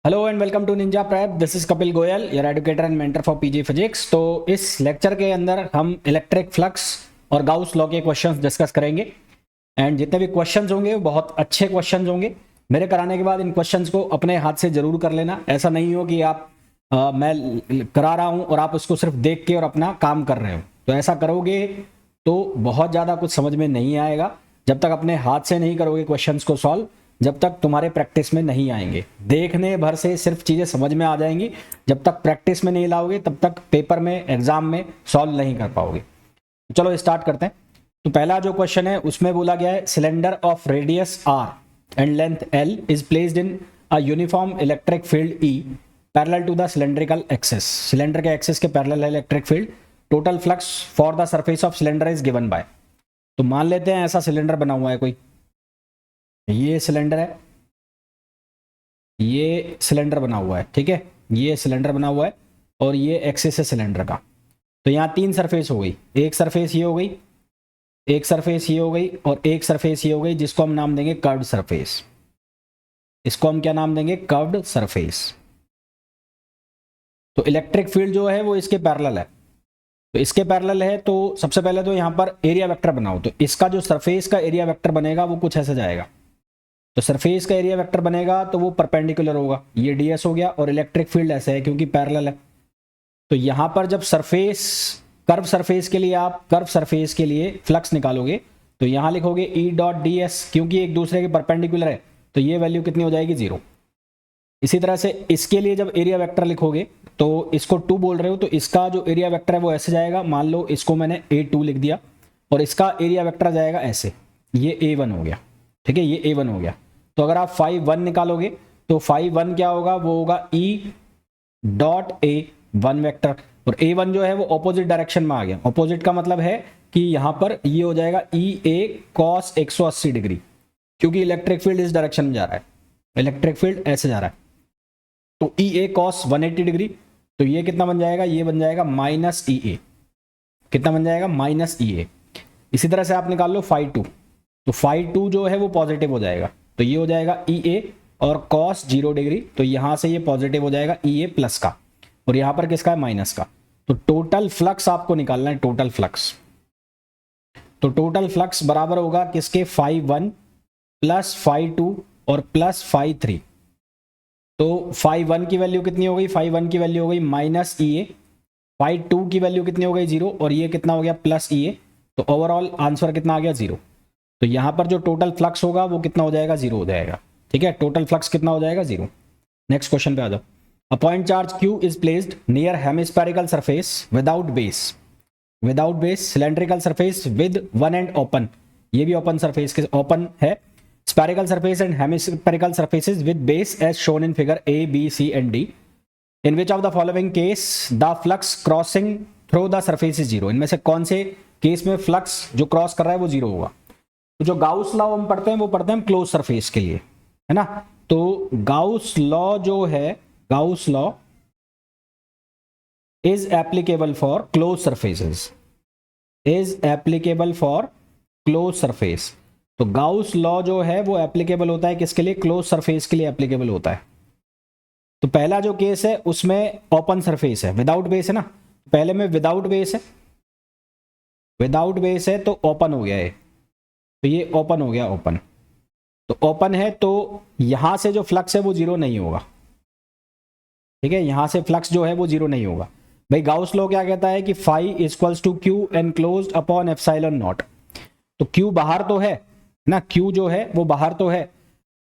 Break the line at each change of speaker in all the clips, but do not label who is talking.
Hello and welcome to Ninja Prep. This is Kapil Goyal, your educator and mentor for PG physics. तो इस lecture के अंदर हम electric flux और गाउस लॉ के क्वेश्चंस डिस्कस करेंगे। एंड जितने भी क्वेश्चंस होंगे वो बहुत अच्छे क्वेश्चंस होंगे। मेरे कराने के बाद इन क्वेश्चंस को अपने हाथ से जरूर कर लेना। ऐसा नहीं हो कि आप मैं करा रहा हूं और आप उसको सिर्फ देख के और अपना काम कर रहे हो। तो ऐसा करोगे तो बहुत ज़्यादा कुछ समझ में नहीं आएगा। जब तक अपने हाथ से नहीं करोगे क्वेश्चंस को सॉल्व, जब तक तुम्हारे प्रैक्टिस में नहीं आएंगे। देखने भर से सिर्फ चीज़ें समझ में आ जाएंगी, जब तक प्रैक्टिस में नहीं लाओगे तब तक पेपर में एग्जाम में सॉल्व नहीं कर पाओगे। चलो स्टार्ट करते हैं। तो पहला जो क्वेश्चन है उसमें बोला गया है cylinder of radius R and length L is placed in a uniform electric field E parallel to the cylindrical axis. Cylinder के एक्सिस के पैरेलल है electric field. Total flux for the surface of cylinder is given by. तो मान लेते हैं ऐसा cylinder बना हुआ है कोई, ये सिलेंडर है, ये सिलेंडर बना हुआ है, ठीक है, ये सिलेंडर बना हुआ है और ये एक्सिस है सिलेंडर का। तो यहाँ तीन सरफेस हो गई, एक सरफेस ये हो गई, एक सरफेस ये हो गई और एक सरफेस ये हो गई, जिसको हम नाम देंगे कर्व्ड सरफेस। इसको हम क्या नाम देंगे? Curved surface. तो इलेक्ट्रिक फील्ड जो है वो इसके पैरेलल है। तो इसके पैरेलल है तो सबसे पहले तो यहाँ पर एरिया वेक्टर बनाओ। तो इसका जो सरफेस का एरिया वेक्टर बनेगा वो कुछ ऐसे जाएगा। तो सरफेस का एरिया वेक्टर बनेगा तो वो परपेंडिकुलर होगा, ये ds हो गया। और इलेक्ट्रिक फील्ड ऐसे है क्योंकि पैरेलल है। तो यहां पर जब सरफेस कर्व सरफेस के लिए आप कर्व सरफेस के लिए फ्लक्स निकालोगे तो यहां लिखोगे E डॉट ds, क्योंकि एक दूसरे के परपेंडिकुलर है तो ये वैल्यू कितनी हो जाएगी? 0। इसी तरह से इसके लिए जब एरिया वेक्टर लिखोगे तो इसको 2 बोल रहे हो तो इसका जो एरिया वेक्टर है वो ऐसे जाएगा। मान लो इसको मैंने A2 लिख दिया और इसका एरिया वेक्टर जाएगा ऐसे, ये A1 हो गया, ठीक है, ये A1 हो गया। तो अगर आप फाई 1 निकालोगे तो फाई 1 क्या होगा? वो होगा E डॉट A1 वेक्टर। और A1 जो है वो ऑपोजिट डायरेक्शन में आ गया। ऑपोजिट का मतलब है कि यहां पर ये हो जाएगा EA cos 180 डिग्री, क्योंकि इलेक्ट्रिक फील्ड इस डायरेक्शन में जा रहा है, इलेक्ट्रिक फील्ड ऐसे जा रहा है। तो EA cos 180 डिग्री, तो ये कितना बन जाएगा? ये बन जाएगा माइनस EA। कितना बन जाएगा? Minus EA। इसी तरह से आप निकाल लो फाई 2, तो फाई 2 जो है वो पॉजिटिव हो जाएगा, तो ये हो जाएगा EA और cos 0 डिग्री, तो यहां से ये पॉजिटिव हो जाएगा EA प्लस का, और यहां पर किसका है? माइनस का। तो टोटल फ्लक्स आपको निकालना है, टोटल फ्लक्स। तो टोटल फ्लक्स बराबर होगा किसके? फाई 1 प्लस फाई 2 और प्लस फाई 3। तो फाई 1 की वैल्यू कितनी हो गई? फाई 1 की वैल्यू हो गई माइनस EA। फाई 2 की वैल्यू कितनी हो गई? 0, और ये कितना हो गया? Plus EA। तो ओवरऑल आंसर कितना आ गया? 0। तो यहां पर जो टोटल फ्लक्स होगा वो कितना हो जाएगा? 0 हो जाएगा, ठीक है। टोटल फ्लक्स कितना हो जाएगा? 0। नेक्स्ट क्वेश्चन पे आ जाओ। A point charge Q is placed near hemispherical surface without base, without base cylindrical surface with one end open. ये भी ओपन सरफेस के ओपन है। Spherical surface and hemispherical surfaces with base as shown in figure A, B, C and D। In which of the following case the flux crossing through the surface is 0। इनमें से कौन से case में flux जो cross कर रहा है वो 0 होगा? तो जो गाउस लॉ हम पढ़ते हैं वो पढ़ते हैं क्लोज सरफेस के लिए, है ना। तो गाउस लॉ जो है, Gauss law is applicable for close surfaces, is applicable for close surface. तो गाउस लॉ जो है वो एप्लीकेबल होता है किसके लिए? क्लोज सरफेस के लिए एप्लीकेबल होता है। तो पहला जो केस है उसमें ओपन सरफेस है, विदाउट बेस है ना। पहले में विदाउट बेस है, विदाउट बेस है तो ओपन हो गया है, तो ये ओपन हो गया, ओपन। तो ओपन है तो यहां से जो फ्लक्स है वो 0 नहीं होगा, ठीक है। यहां से फ्लक्स जो है वो 0 नहीं होगा। भाई गाउस लॉ क्या कहता है कि phi equals to Q enclosed upon epsilon naught. तो Q बाहर तो है ना, Q जो है वो बाहर तो है,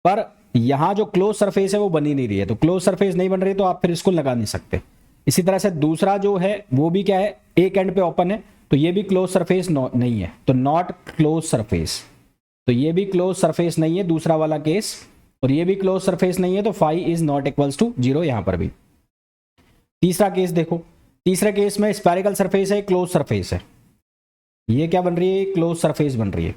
पर यहां जो क्लोज सरफेस है वो बनी नहीं रही है। तो क्लोज सरफेस नहीं बन रही तो आप फिर इसको लगा नहीं सकते। इसी तरह से दूसरा जो है वो भी क्या है? एक एंड पे ओपन है, तो ये भी क्लोज सरफेस नहीं है, तो नॉट क्लोज सरफेस। तो ये भी क्लोज सरफेस नहीं है दूसरा वाला केस, और ये भी क्लोज सरफेस नहीं है, तो phi is not equals to 0 यहां पर भी। तीसरा केस देखो, तीसरे केस में स्पेरिकल सरफेस है, क्लोज सरफेस है, ये क्या बन रही है? क्लोज सरफेस बन रही है।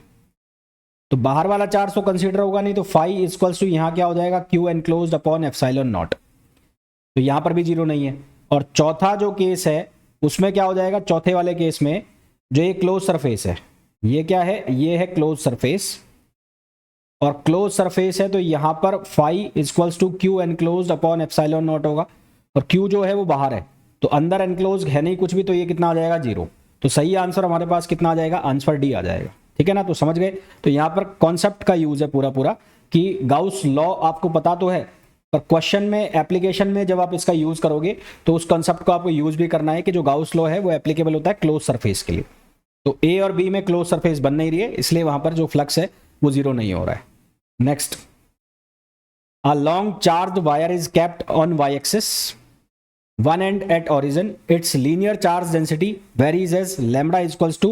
तो बाहर वाला चार्ज तो कंसीडर होगा नहीं, तो फाई इक्वल्स टू यहां क्या हो जाएगा? Q enclosed upon epsilon naught. तो यहां पर भी 0 नहीं है। और चौथा जो केस है उसमें क्या हो जाएगा? चौथे वाले केस में जो ये क्लोज सरफेस है, ये क्या है? ये है क्लोज सरफेस, और क्लोज सरफेस है तो यहाँ पर phi equals to Q enclose upon epsilon naught होगा, और क्यू जो है वो बाहर है तो अंदर एनक्लोज है नहीं कुछ भी, तो ये कितना आ जाएगा 0। तो सही आंसर हमारे पास कितना आ जाएगा, आंसर डी आ जाएगा। ठीक है ना, तो समझ गए। तो यहाँ पर कॉन्सेप्ट का यूज है पूरा पूरा कि गाउस लॉ आपको पता तो है, पर क्वेश्चन में एप्लीकेशन में जब आप इसका यूज करोगे तो उस कॉन्सेप्ट को आपको यूज भी करना है कि जो गाउस लॉ है वो एप्लीकेबल होता है क्लोज सरफेस के लिए। तो ए और बी में क्लोज सरफेस बन नहीं रही है, इसलिए वहां पर जो फ्लक्स है वो 0 नहीं हो रहा है। Next, a long charge wire is kept on Y axis, one end at origin, its linear charge density varies as lambda equals to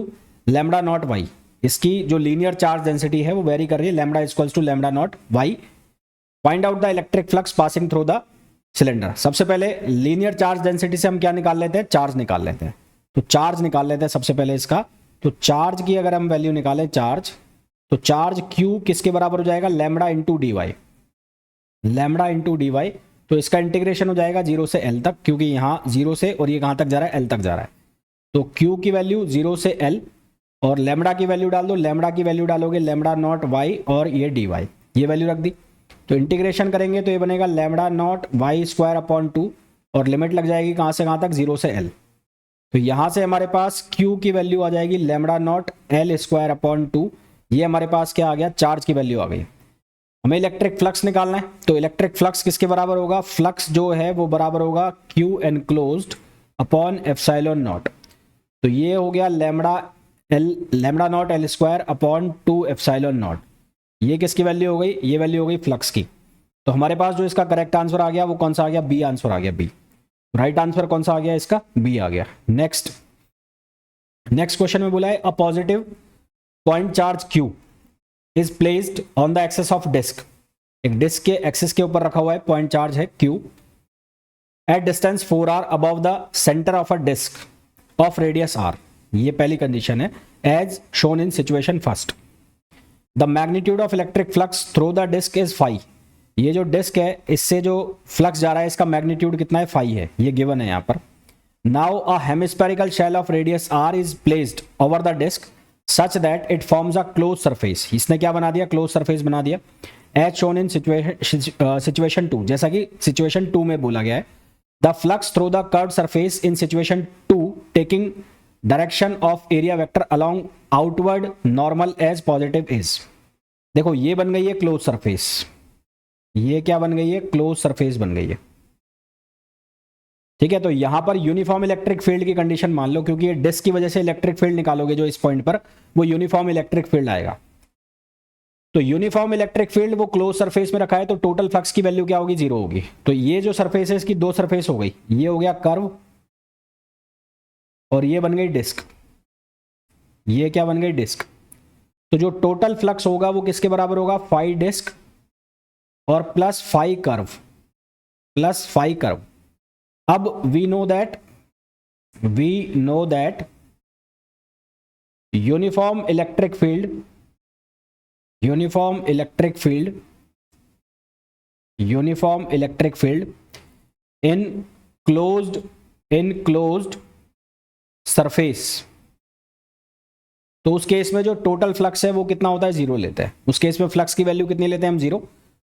lambda naught y। इसकी जो लीनियर चार्ज डेंसिटी है वो वेरी कर रही है, lambda equals to lambda naught Y. Find out the electric flux passing through the cylinder. सबसे पहले linear charge density से हम क्या निकाल लेते हैं, चार्ज निकाल लेते हैं। तो चार्ज निकाल लेते हैं सबसे पहले इसका। तो चार्ज की अगर हम वैल्यू निकालें चार्ज, तो चार्ज क्यू किसके बराबर हो जाएगा, lambda into D Y, lambda into D Y. तो इसका इंटीग्रेशन हो जाएगा 0 से L तक, क्योंकि यहाँ 0 से और ये कहाँ तक जा रहा है, L तक जा रहा है। तो Q की वैल्यू 0 से L और लैम्बडा की वैल्यू डाल दो, लैम्बडा की वैल्यू डालोगे लैम्बडा नॉट वाई और ये डी वाई, ये वैल्यू रख दी। तो इंटीग्रेशन करेंगे तो ये बनेगा lambda naught Y square upon 2 और लिमिट लग जाएगी कहाँ से कहाँ तक, 0 से L। तो यहाँ से हमारे पास Q की वैल्यू आ जाएगी lambda naught L square upon 2। ये हमारे पास क्या आ गया, चार्ज की वैल्यू आ गई। हमें इलेक्ट्रिक फ्लक्स निकालना है, तो इलेक्ट्रिक फ्लक्स किसके बराबर होगा, फ्लक्स जो है वो बराबर होगा Q enclosed upon epsilon naught. तो ये हो गया lambda naught L square upon 2 epsilon not. ये किसकी वैल्यू हो गई, ये वैल्यू हो गई फ्लक्स की। तो हमारे पास जो इसका करेक्ट आंसर आ गया वो कौन सा आ गया, बी आंसर आ गया, बी। राइट आंसर कौन सा आ गया इसका, बी आ गया। नेक्स्ट क्वेश्चन में बोला है a positive point charge Q is placed on the axes of disc. एक डिस्क के एक्सेस के ऊपर रखा हुआ है पॉइंट चार्ज है Q at distance 4r above the centre of a disc of radius r। ये पहली कंडीशन है, as shown in situation first. The magnitude of electric flux through the disc is phi. ये जो disc है इससे जो flux जा रहा है इसका मैग्नीट्यूड कितना है, फाई है, ये गिवन है यहाँ पर। Now a hemispherical shell of radius r is placed over the disc such that it forms a closed surface। इसने क्या बना दिया, closed surface बना दिया, as shown in situation 2। जैसा कि situation 2 में बोला गया है, the flux through the curved surface in situation 2 taking direction of area vector along outward normal as positive is। देखो ये बन गई है closed surface, ये क्या बन गई है, closed surface बन गई है। ठीक है, तो यहां पर यूनिफॉर्म इलेक्ट्रिक फील्ड की कंडीशन मान लो, क्योंकि ये डिस्क की वजह से इलेक्ट्रिक फील्ड निकालोगे जो इस पॉइंट पर, वो यूनिफॉर्म इलेक्ट्रिक फील्ड आएगा। तो यूनिफॉर्म इलेक्ट्रिक फील्ड वो क्लोज सरफेस में रखा है, तो टोटल फ्लक्स की वैल्यू क्या होगी, 0 होगी। तो ये जो सरफेस है इसकी 2 सरफेस हो गई, ये हो गया कर्व और ये बन गई डिस्क, ये क्या बन गई डिस्क। तो जो टोटल फ्लक्स होगा वो किसके बराबर होगा, फाई डिस्क और plus phi curve, plus phi curve. अब we know that uniform electric field in closed surface, तो उस केस में जो टोटल फ्लक्स है वो कितना होता है, 0 लेते हैं। उस केस में फ्लक्स की वैल्यू कितनी लेते हैं हम, 0।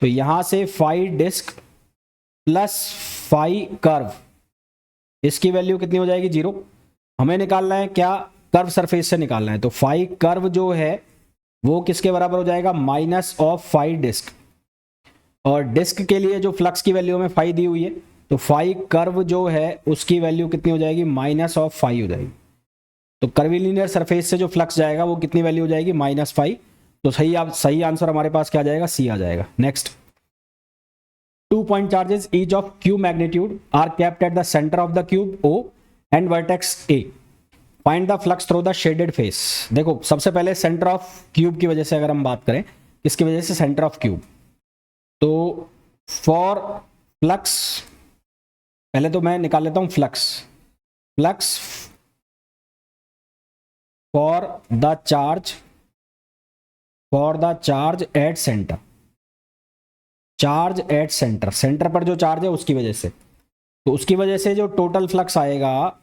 तो यहां से phi disc plus phi curve, इसकी वैल्यू कितनी हो जाएगी, 0। हमें निकालना है क्या, कर्व सरफेस से निकालना है। तो फाई कर्व जो है वो किसके बराबर हो जाएगा, माइनस ऑफ फाई डिस्क। और डिस्क के लिए जो फ्लक्स की वैल्यू हमें फाई दी हुई है, तो फाई कर्व जो है उसकी वैल्यू कितनी हो जाएगी, माइनस ऑफ फाई हो जाएगी। तो कर्विलिनियर सरफेस से जो फ्लक्स जाएगा वो कितनी वैल्यू हो जाएगी, माइनस फाई। तो सही आंसर हमारे पास क्या आ जाएगा, सी आ जाएगा। Next, 2 point charges each of Q magnitude are kept at the center of the cube O and vertex A. Find the flux through the shaded face। देखो सबसे पहले सेंटर ऑफ क्यूब की वजह से अगर हम बात करें, किसकी वजह से, सेंटर ऑफ क्यूब। तो फॉर फ्लक्स, पहले तो मैं निकाल लेता हूं flux for the charge at centre, charge at centre, centre पर जो चार्ज है उसकी वजह से। तो उसकी वजह से जो टोटल फ्लक्स आएगा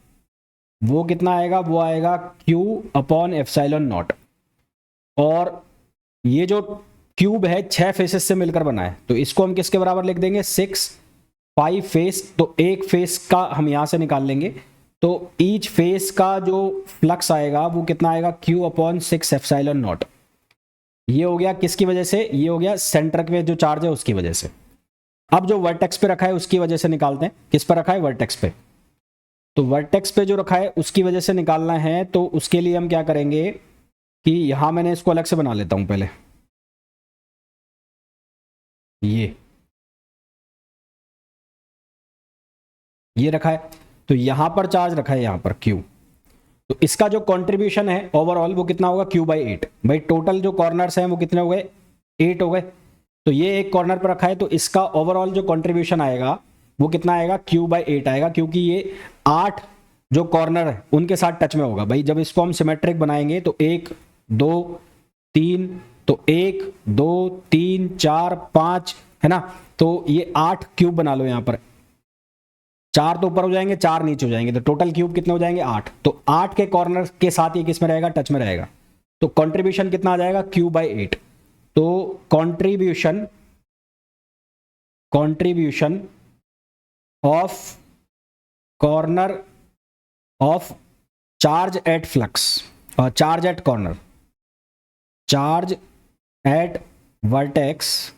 वो कितना आएगा, वो आएगा Q अपॉन एप्सिलॉन नॉट। और ये जो क्यूब है 6 फेसेस से मिलकर बना है, तो इसको हम किसके बराबर लिख देंगे 6 5 फेस, तो एक फेस का हम यहां से निकाल लेंगे, तो ईच फेस का जो फ्लक्स आएगा वो कितना आएगा Q/6 एप्सिलॉन नॉट। ये हो गया किसकी वजह से, ये हो गया सेंटर पे जो चार्ज है उसकी वजह से। अब जो वर्टेक्स पे रखा है उसकी वजह से निकालते हैं, किस पर रखा है वर्टेक्स पे, तो वर्टेक्स पे जो रखा है उसकी वजह से निकालना है, तो उसके लिए हम क्या करेंगे कि यहां मैंने इसको अलग से बना लेता हूं पहले, ये रखा है, तो यहां पर चार्ज रखा है यहां पर Q, तो इसका जो कंट्रीब्यूशन है ओवरऑल वो कितना होगा Q/8। भाई टोटल जो कॉर्नर्स हैं वो कितने हो गए 8 हो गए, तो ये एक कॉर्नर पर रखा है, तो इसका ओवरऑल जो कंट्रीब्यूशन आएगा वो कितना आएगा Q/8 आएगा, क्योंकि ये 8 जो कॉर्नर है उनके साथ टच में होगा। भाई जब इसको हम सिमेट्रिक बनाएंगे तो 1 2 3, तो 1 2 3 4 5 है ना, तो ये 8 क्यूब बना लो यहां पर, 4 तो ऊपर हो जाएंगे 4 नीचे हो जाएंगे, तो टोटल क्यूब कितने हो जाएंगे 8, तो 8 के कॉर्नर के साथ ये किस में रहेगा टच में रहेगा, तो कंट्रीब्यूशन कितना आ जाएगा Q/8। तो contribution of corner of charge at flux, charge at corner, charge at vertex,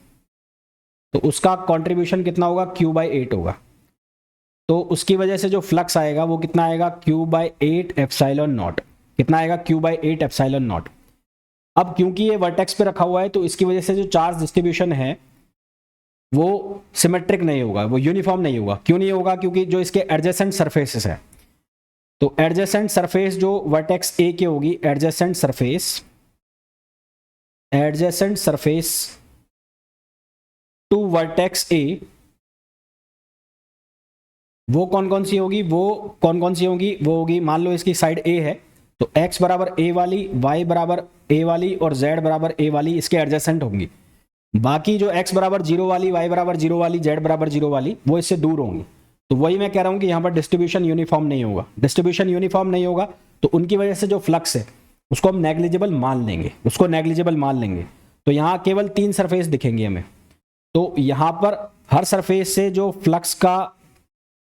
तो उसका कंट्रीब्यूशन कितना होगा Q/8 होगा, तो उसकी वजह से जो फ्लक्स आएगा वो कितना आएगा Q/8 एप्सिलॉन नॉट, कितना आएगा Q/8 एप्सिलॉन नॉट। अब क्योंकि ये वर्टेक्स पे रखा हुआ है तो इसकी वजह से जो चार्ज डिस्ट्रीब्यूशन है वो सिमेट्रिक नहीं होगा, वो यूनिफॉर्म नहीं होगा। क्यों नहीं होगा, क्योंकि जो इसके एडजेसेंट सरफेसेस है, तो एडजेसेंट सरफेस जो वर्टेक्स ए की होगी, adjacent surface to vertex A, वो कौन कौन सी होगी, वो होगी मान लो इसकी साइड ए है, तो x बराबर ए वाली, y बराबर ए वाली और z बराबर ए वाली इसके एडजेसेंट होंगी। बाकी जो x बराबर 0 वाली, y बराबर 0 वाली, z बराबर 0 वाली वो इससे दूर होंगी। तो वही मैं कह रहा हूं कि यहां पर डिस्ट्रीब्यूशन यूनिफॉर्म नहीं होगा, डिस्ट्रीब्यूशन यूनिफॉर्म नहीं होगा तो उनकी वजह से जो फ्लक्स है उसको हम नेग्लिजिबल मान लेंगे, तो यहां केवल 3 सरफेस दिखेंगे हमें, तो यहां पर हर सरफेस से जो फ्लक्स का,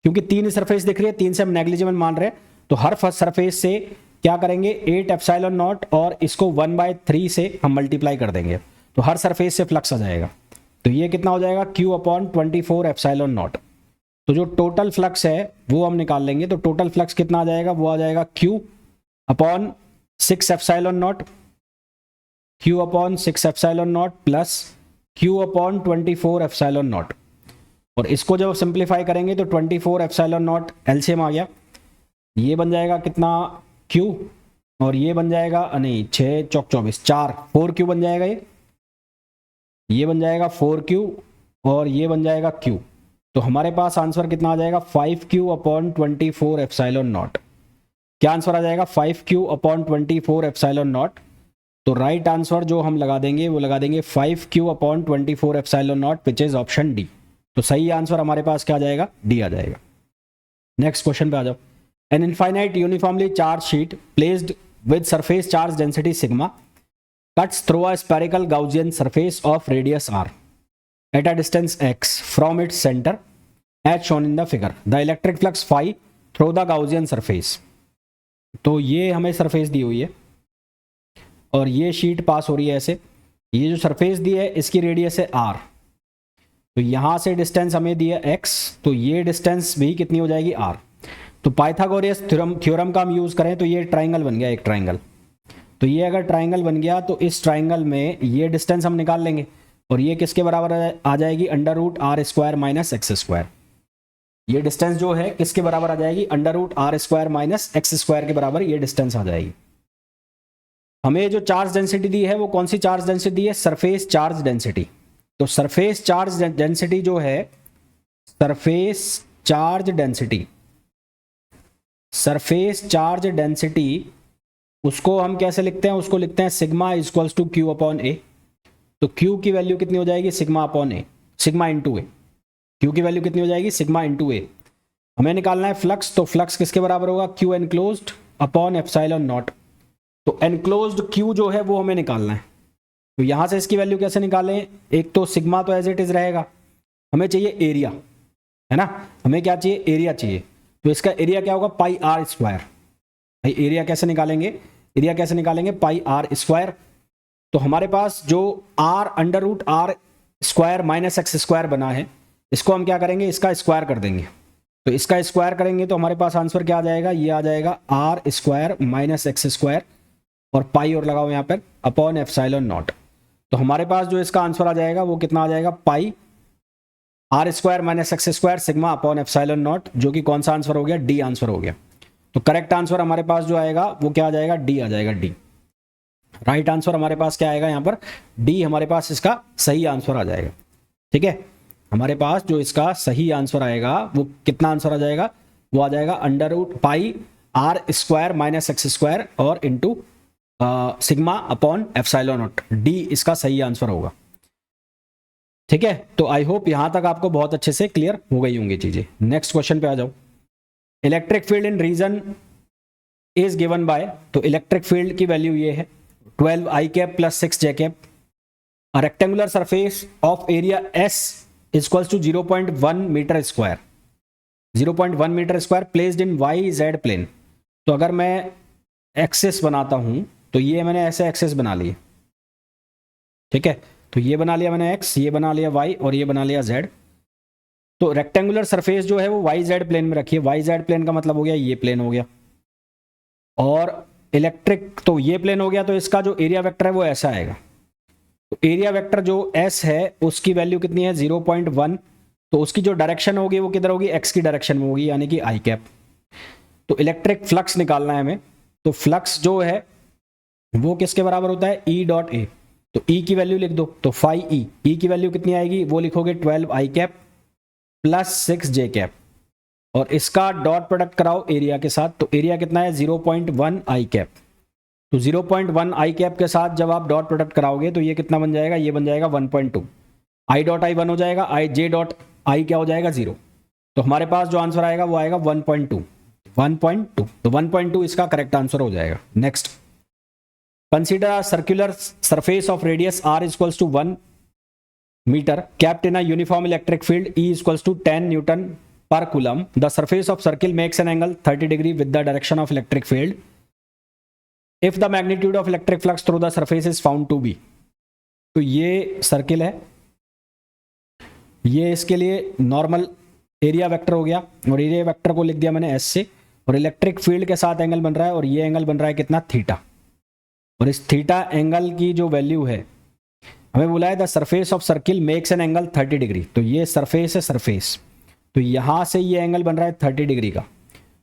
क्योंकि 3 सरफेस दिख रही है, 3 से हम नेग्लिजिबल मान रहे हैं, तो हर सरफेस से क्या करेंगे 8 एप्सिलॉन नॉट और इसको 1/3 से हम मल्टीप्लाई कर देंगे, तो हर सरफेस से फ्लक्स आ जाएगा, तो ये कितना हो जाएगा Q/24 एप्सिलॉन नॉट। तो जो टोटल फ्लक्स है वो हम निकाल लेंगे, तो टोटल फ्लक्स कितना आ जाएगा, वो आ जाएगा Q/6 epsilon not, Q/6 epsilon not plus Q/24 epsilon not, और इसको जब सिंप्लीफाई करेंगे तो 24 एप्सिलॉन नॉट एलसीएम आ गया, ये बन जाएगा कितना Q, और ये बन जाएगा नहीं 6 चौक 24 4 4Q बन जाएगा, ये बन जाएगा 4Q और ये बन जाएगा Q, तो हमारे पास आंसर कितना आ जाएगा 5Q/24 एप्सिलॉन नॉट। क्या आंसर आ जाएगा 5Q/24 एप्सिलॉन नॉट। तो राइट आंसर जो हम लगा देंगे वो लगा देंगे 5Q/24 epsilon not, which is option D. तो सही आंसर हमारे पास क्या आ जाएगा, डी आ जाएगा। नेक्स्ट क्वेश्चन पे आ जाओ। An infinite uniformly charge sheet placed with surface charge density sigma cuts through a spherical Gaussian surface of radius r at a distance x from its center as shown in the figure. The electric flux phi through the Gaussian surface. तो ये हमें surface दी हुई है और ये sheet पास हो रही है ऐसे, ये जो सरफेस दी है इसकी रेडियस है r, तो यहां से डिस्टेंस हमें दी है x, तो ये डिस्टेंस भी कितनी हो जाएगी r। तो पाइथागोरस थ्योरम का हम यूज करें तो ये ट्राइंगल बन गया, एक ट्राइंगल, तो ये अगर ट्राइंगल बन गया तो इस ट्राइंगल में ये डिस्टेंस हम निकाल लेंगे और ये किसके बराबर आ जाएगी, √r² माइनस x²। ये डिस्टेंस जो है किसके बराबर आ जाएगी, √r² माइनस x² के बराबर ये डिस्टेंस आ जाएगी। हमें जो चार्ज डेंसिटी दी है वो कौन सी चार्ज डेंसिटी दी है, सरफेस चार्ज डेंसिटी। तो सरफेस चार्ज डेंसिटी जो है, सरफेस चार्ज डेंसिटी उसको हम कैसे लिखते हैं, उसको लिखते हैं सिग्मा इक्वल्स टू Q/A। तो Q की वैल्यू कितनी हो जाएगी, सिग्मा इंटू ए। Q की वैल्यू कितनी हो जाएगी, सिग्मा इंटू ए। हमें निकालना है फ्लक्स, तो फ्लक्स किसके बराबर होगा, Q enclosed upon epsilon naught. तो एनक्लोज्ड Q जो है वो हमें निकालना है, तो यहां से इसकी वैल्यू कैसे निकालें? एक तो सिग्मा तो एज इट इज रहेगा, हमें चाहिए एरिया, है ना, हमें क्या चाहिए? एरिया चाहिए। तो इसका एरिया क्या होगा? Pi R square. भाई एरिया कैसे निकालेंगे? एरिया कैसे निकालेंगे? Pi R square. तो हमारे पास जो R under root R square minus X square बना है, इसको हम क्या करेंगे? इसका स्क्वायर कर देंगे। तो इसका स्क्वायर करेंगे तो हमारे पास आंसर क्या आ जाएगा? ये आ जाएगा R square minus X square और पाई और लगाओ यहाँ पर अपॉन एप्सिलॉन नॉट। तो हमारे पास जो इसका आंसर आ जाएगा वो कितना आ जाएगा? Pi R square minus X square sigma upon epsilon naught, जो कि कौन सा आंसर हो गया? डी आंसर हो गया। तो करेक्ट आंसर हमारे पास जो आएगा वो क्या आ जाएगा? डी आ जाएगा, डी। राइट आंसर हमारे पास क्या आएगा यहाँ पर? डी हमारे पास इसका सही आंसर आ जाएगा। ठीक है, हमारे पास जो इसका सही आंसर आएगा वो कितना आंसर आ जाएगा? वो आ जाएगा under root pi R square minus X square और into sigma upon epsilon naught. D इसका सही आंसर होगा। ठीक है, तो आई होप यहां तक आपको बहुत अच्छे से क्लियर हो गई होंगी चीजें। नेक्स्ट क्वेश्चन पे आ जाओ। Electric field in region is given by, तो इलेक्ट्रिक फील्ड की वैल्यू ये है 12 I cap plus 6 J cap. A rectangular surface of area S equals to 0.1 metre square, 0.1 metre square placed in Y Z plane. तो अगर मैं access बनाता हूं तो ये मैंने ऐसे एक्सेस बना लिए। ठीक है, तो ये बना लिया मैंने एक्स, ये बना लिया वाई और ये बना लिया जेड। तो रेक्टेंगुलर सरफेस जो है वो वाई जेड प्लेन में रखिए। वाई जेड प्लेन का मतलब हो गया ये प्लेन हो गया, और इलेक्ट्रिक तो ये प्लेन हो गया। तो इसका जो एरिया वेक्टर है वो ऐसा आएगा। तो एरिया वेक्टर जो एस है उसकी वैल्यू कितनी है? 0.1। तो उसकी जो डायरेक्शन होगी वो किधर होगी? एक्स की डायरेक्शन में होगी, यानी कि आई कैप। तो इलेक्ट्रिक फ्लक्स निकालना है हमें। तो फ्लक्स जो है वो किसके बराबर होता है? E dot A. तो ई की वैल्यू लिख दो, तो फाई ई, ई की वैल्यू कितनी आएगी? वो लिखोगे 12 I cap plus 6 J cap, और इसका डॉट प्रोडक्ट कराओ एरिया के साथ। तो एरिया कितना है? 0.1 आई कैप। तो 0.1 आई कैप के साथ जब आप डॉट प्रोडक्ट कराओगे तो ये कितना बन जाएगा? ये बन जाएगा 1.2। आई डॉट आई 1 हो जाएगा, आई जे डॉट आई क्या हो जाएगा? 0। तो हमारे पास जो आंसर आएगा वो आएगा 1.2। 1.2, तो 1.2 इसका करेक्ट आंसर हो जाएगा। Next, consider a circular surface of radius r equals to 1 meter kept in a uniform electric field E equals to 10 Newton per coulomb. The surface of circle makes an angle 30 degree with the direction of electric field if the magnitude of electric flux through the surface is found to be. तो ये circle है, ये इसके लिए normal area vector हो गया, और area vector को लिख दिया मैंने एस से, और इलेक्ट्रिक फील्ड के साथ एंगल बन रहा है, और ये एंगल बन रहा है कितना? थीटा। और इस थीटा एंगल की जो वैल्यू है, हमें बोला है the surface of circle makes an angle 30 degree. तो ये सरफेस है, सरफेस, तो यहां से ये एंगल बन रहा है 30 डिग्री का।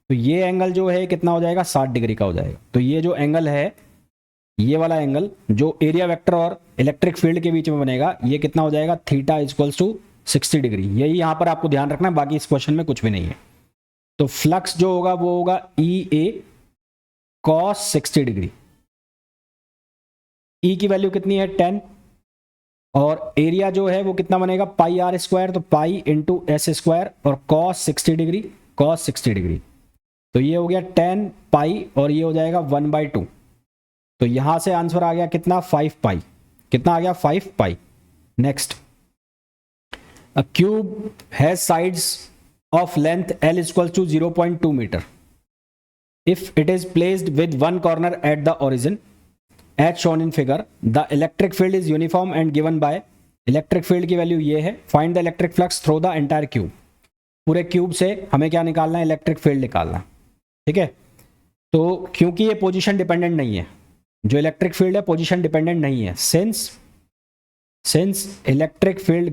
तो ये एंगल जो है कितना हो जाएगा? 60 डिग्री का हो जाएगा। तो ये जो एंगल है, ये वाला एंगल जो एरिया वेक्टर और इलेक्ट्रिक फील्ड के बीच में बनेगा, ये कितना हो जाएगा? Theta equals to 60 degree. यही यहां पर आपको ध्यान रखना है, बाकी इस क्वेश्चन में कुछ भी नहीं है। तो फ्लक्स जो होगा वो होगा ई ए कॉस 60 डिग्री। ई की वैल्यू कितनी है? 10, और एरिया जो है वो कितना बनेगा? पाई आर स्क्वायर, तो पाई इंटू एस स्क्वायर, और कॉस 60 डिग्री, कॉस 60 डिग्री। तो ये हो गया 10 पाई, और ये हो जाएगा 1/2। तो यहां से आंसर आ गया कितना? 5 पाई। कितना आ गया? 5 pi. Next, a cube has sides of length L equal to 0.2 metre if it is placed with one corner at the origin as shown in figure. The electric field is uniform and given by, electric field की value ये है, find the electric flux through the entire cube. पूरे cube से हमें क्या निकालना है? Electric field निकालना। ठीक है, तो क्योंकि ये पोजीशन डिपेंडेंट नहीं है, जो इलेक्ट्रिक फील्ड है पोजीशन डिपेंडेंट नहीं है, since electric field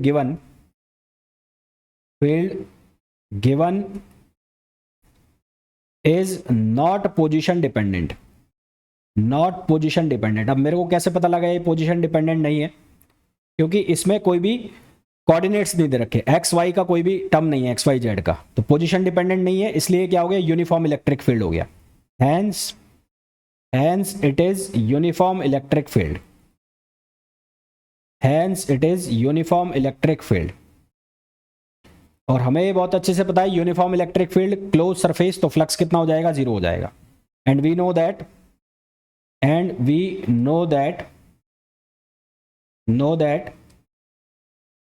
given is not position dependent, not position dependent. अब मेरे को कैसे पता लगा ये पोजीशन डिपेंडेंट नहीं है? क्योंकि इसमें कोई भी कोऑर्डिनेट्स नहीं दे रखे, एक्स वाई का कोई भी टर्म नहीं है, एक्स वाई जेड का, तो पोजीशन डिपेंडेंट नहीं है, इसलिए क्या हो गया? यूनिफॉर्म इलेक्ट्रिक फील्ड हो गया। Hence it is uniform electric field, hence it is uniform electric field. और हमें ये बहुत अच्छे से पता है uniform electric field close surface, तो फ्लक्स कितना हो जाएगा? 0 हो जाएगा। And we know that know that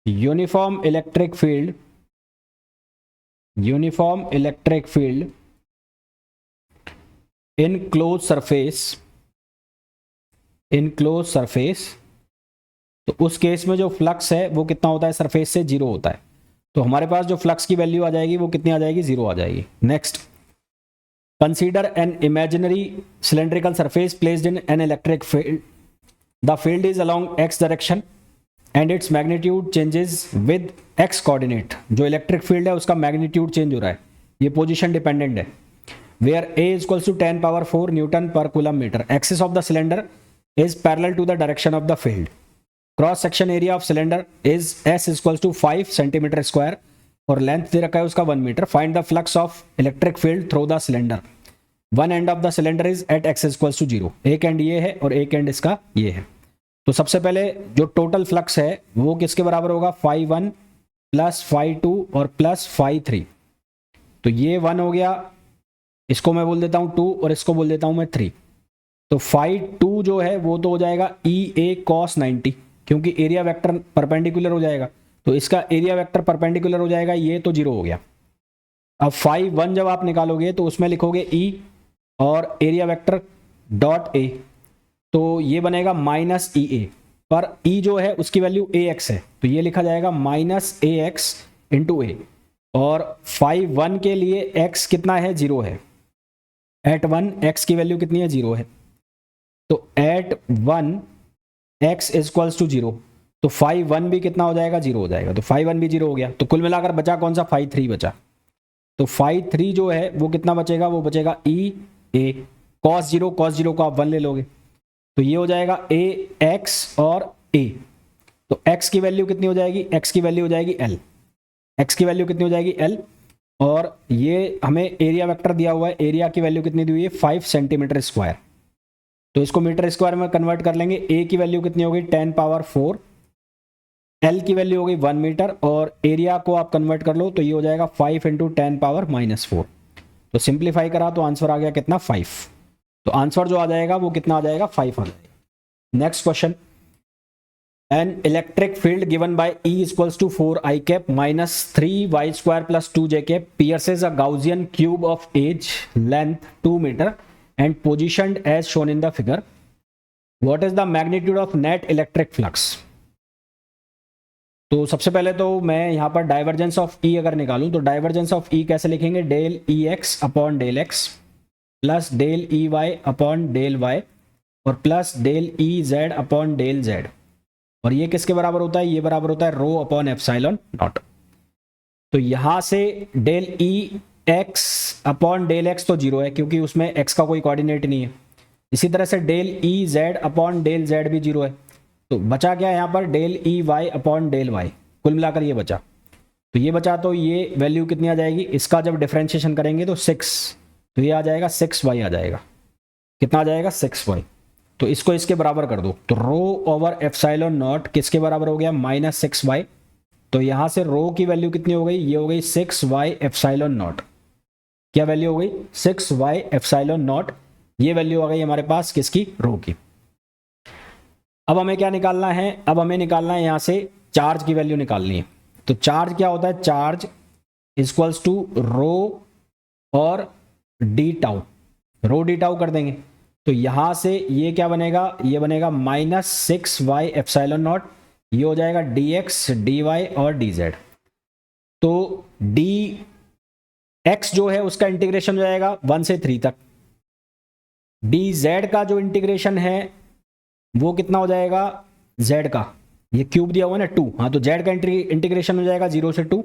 uniform electric field in closed surface, तो उस केस में जो फ्लक्स है वो कितना होता है, सरफेस से जीरो होता है। तो हमारे पास जो फ्लक्स की वैल्यू आ जाएगी वो कितनी आ जाएगी, जीरो आ जाएगी। Next, consider an imaginary cylindrical surface placed in an electric field, the field is along X direction and its magnitude changes with X coordinate. जो इलेक्ट्रिक फील्ड है उसका मैग्नीट्यूड चेंज हो रहा है, ये पोजीशन डिपेंडेंट है। Where A is equals to 10⁴ newton per coulomb metre, axis of the cylinder is parallel to the direction of the field, cross section area of cylinder is S equals to 5 centimetre square और length दे रखा है उसका 1 मीटर। Find the flux of electric field through the cylinder, one end of the cylinder is at x equals to 0। एक and ये है और एक एंड इसका ये है। तो सबसे पहले जो टोटल फ्लक्स है वो किसके बराबर होगा, φ1 प्लस φ2 और प्लस φ3। तो ये 1 हो गया, इसको मैं बोल देता हूँ 2 और इसको बोल देता हूँ मैं 3। तो φ2 जो है वो तो हो जाएगा EA cos 90, क्योंकि एरिया वेक्टर परपेंडिकुलर हो जाएगा, तो इसका एरिया वेक्टर परपेंडिकुलर हो जाएगा, ये तो 0 हो गया। अब φ1 जब आप निकालोगे तो उसमें लिखोगे E और एरिया वेक्टर डॉट A, तो ये बनेगा माइनस EA, पर E जो है उसकी वैल्यू AX है, तो ये लिखा जाएगा माइनस AX इंटू A। और φ1 के लिए x कितना है, 0 है। एट 1 x की वैल्यू कितनी है, 0 है। तो at 1 x is equals to 0, तो φ1 भी कितना हो जाएगा, 0 हो जाएगा। तो φ1 भी 0 हो गया। तो कुल मिलाकर बचा कौन सा, φ3 बचा। तो φ3 जो है वो कितना बचेगा, वो बचेगा EA cos 0, cos 0 को आप 1 ले लोगे, तो ये हो जाएगा AX और A। तो x की वैल्यू कितनी हो जाएगी, x की वैल्यू हो जाएगी L, x की वैल्यू कितनी हो जाएगी L, और ये हमें एरिया वेक्टर दिया हुआ है, एरिया की वैल्यू कितनी दी हुई है, 5 सेंटीमीटर स्क्वायर। तो इसको मीटर स्क्वायर में कन्वर्ट कर लेंगे। A की वैल्यू कितनी हो गई, 10⁴, L की वैल्यू हो गई 1 मीटर, और एरिया को आप कन्वर्ट कर लो तो ये हो जाएगा 5 इंटू 10⁻⁻⁴। तो सिंप्लीफाई करा तो आंसर आ गया कितना, 5। तो आंसर जो आ जाएगा वो कितना आ जाएगा, 5 आ जाएगा। Next question, an electric field given by E equals to 4i cap minus 3y square plus 2j cap pierces a Gaussian cube of edge length 2 meter and positioned as shown in the figure. What is the magnitude of net electric flux? तो सबसे पहले तो मैं यहाँ पर divergence of E अगर निकालूं तो डाइवर्जेंस ऑफ E कैसे लिखेंगे, del EX upon del X plus del EY upon del Y और plus del EZ upon del Z। और ये किसके बराबर होता है, ये बराबर होता है रो अपॉन एप्सिलॉन नॉट। तो यहां से del EX upon del x तो 0 है, क्योंकि उसमें x का कोई कोऑर्डिनेट नहीं है। इसी तरह से del EZ upon del Z भी 0 है। तो बचा क्या यहाँ पर, del EY upon del y, कुल मिलाकर ये बचा। तो ये बचा, तो ये वैल्यू कितनी आ जाएगी, इसका जब डिफरेंशिएशन करेंगे तो 6, तो ये आ जाएगा 6y आ जाएगा। कितना आ जाएगा, 6y। तो इसको इसके बराबर कर दो, तो रो ओवर एप्सिलॉन नॉट किसके बराबर हो गया, -6y। तो यहां से रो की वैल्यू कितनी हो गई, ये हो गई 6y एप्सिलॉन नॉट। क्या वैल्यू हो गई, 6y एप्सिलॉन नॉट। ये वैल्यू आ गई हमारे पास किसकी, रो की। अब हमें क्या निकालना है, अब हमें निकालना है यहां से चार्ज की वैल्यू निकालनी है। तो चार्ज क्या होता है, चार्ज इक्वल्स टू रो और D tau, rho D tau कर देंगे। तो यहां से ये क्या बनेगा, ये बनेगा -6y एप्सिलॉन नॉट, ये हो जाएगा dx dy और dz। तो dx जो है उसका इंटीग्रेशन हो जाएगा 1 से 3 तक, dz का जो इंटीग्रेशन है वो कितना हो जाएगा, z का, ये क्यूब दिया हुआ ना 2, हाँ, तो z का इंटीग्रेशन हो जाएगा 0 से 2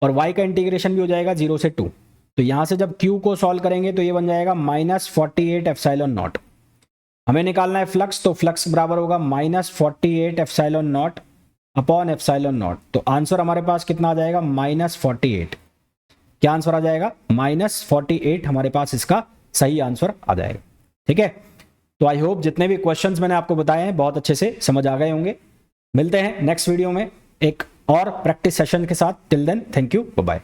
और y का इंटीग्रेशन भी हो जाएगा 0 से 2। तो यहां से जब q को सॉल्व करेंगे तो ये बन जाएगा -48 एप्सिलॉन नॉट। हमें निकालना है फ्लक्स, तो फ्लक्स बराबर होगा -48 epsilon not upon epsilon naught. तो आंसर हमारे पास कितना आ जाएगा, -48। क्या आंसर आ जाएगा, -48 हमारे पास इसका सही आंसर आ जाएगा। ठीक है, तो आई होप जितने भी क्वेश्चंस मैंने आपको बताए हैं बहुत अच्छे से समझ आ गए होंगे। मिलते हैं नेक्स्ट वीडियो में एक और प्रैक्टिस सेशन के साथ। Till then, thank you, bye bye.